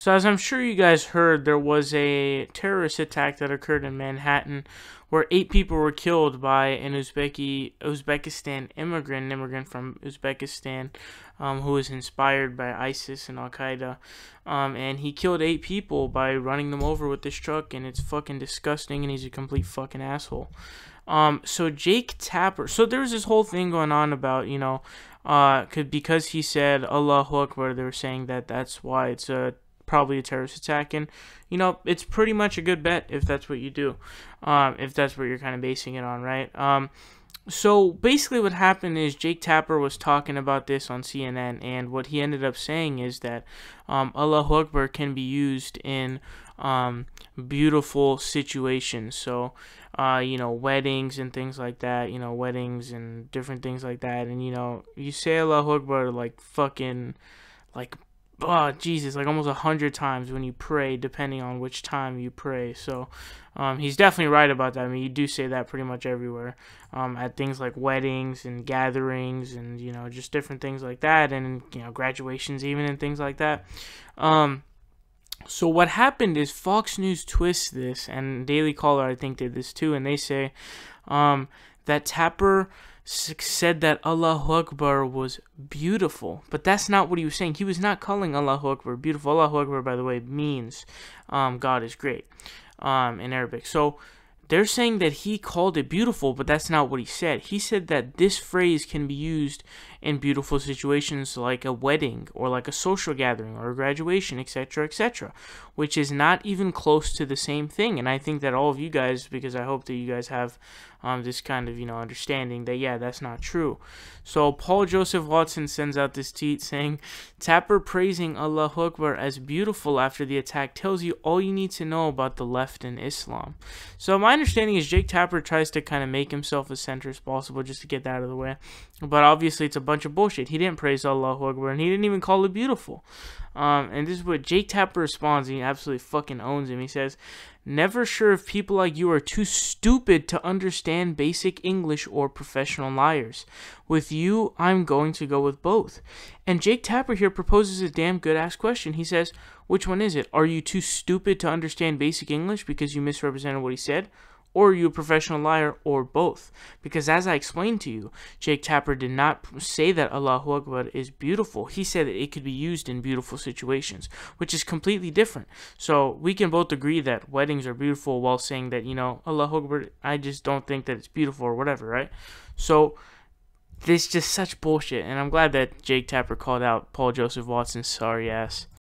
So as I'm sure you guys heard, there was a terrorist attack that occurred in Manhattan where 8 people were killed by an Uzbekistan immigrant, an immigrant from Uzbekistan, who was inspired by ISIS and Al-Qaeda. And he killed 8 people by running them over with this truck, and it's fucking disgusting, and he's a complete fucking asshole. So Jake Tapper, so there was this whole thing going on about, because he said Allahu Akbar, they were saying that that's why it's probably a terrorist attack, and it's pretty much a good bet if that's what you do, if that's what you're kind of basing it on, right? So basically what happened is Jake Tapper was talking about this on CNN, and what he ended up saying is that Allahu Akbar can be used in beautiful situations. So weddings and things like that, weddings and different things like that, and you say Allahu Akbar like fucking like, oh Jesus, like almost 100 times when you pray, depending on which time you pray. So he's definitely right about that. I mean, you do say that pretty much everywhere, at things like weddings and gatherings, and just different things like that, and graduations even, and things like that. So what happened is Fox News twists this, and Daily Caller I think did this too, and they say that Tapper said that Allahu Akbar was beautiful, but that's not what he was saying. He was not calling Allahu Akbar beautiful. Allahu Akbar, by the way, means God is great in Arabic. So they're saying that he called it beautiful, but that's not what he said. He said that this phrase can be used in beautiful situations like a wedding or like a social gathering or a graduation, etc., etc., which is not even close to the same thing. And I think that all of you guys, because I hope that you guys have this kind of, understanding that, yeah, that's not true. So Paul Joseph Watson sends out this tweet saying, Tapper praising Allahu Akbar as beautiful after the attack tells you all you need to know about the left in Islam. So my understanding is Jake Tapper tries to kind of make himself as center as possible just to get that out of the way. But obviously it's a bunch of bullshit. He didn't praise Allahu Akbar, and he didn't even call it beautiful. And this is what Jake Tapper responds, and he absolutely fucking owns him. He says, never sure if people like you are too stupid to understand basic English or professional liars. With you, I'm going to go with both. And Jake Tapper here proposes a damn good-ass question. He says, which one is it? Are you too stupid to understand basic English because you misrepresented what he said? Or are you a professional liar, or both? Because as I explained to you, Jake Tapper did not say that Allahu Akbar is beautiful. He said that it could be used in beautiful situations, which is completely different. So we can both agree that weddings are beautiful while saying that, Allahu Akbar, I just don't think that it's beautiful or whatever, right? So this is just such bullshit, and I'm glad that Jake Tapper called out Paul Joseph Watson's sorry ass.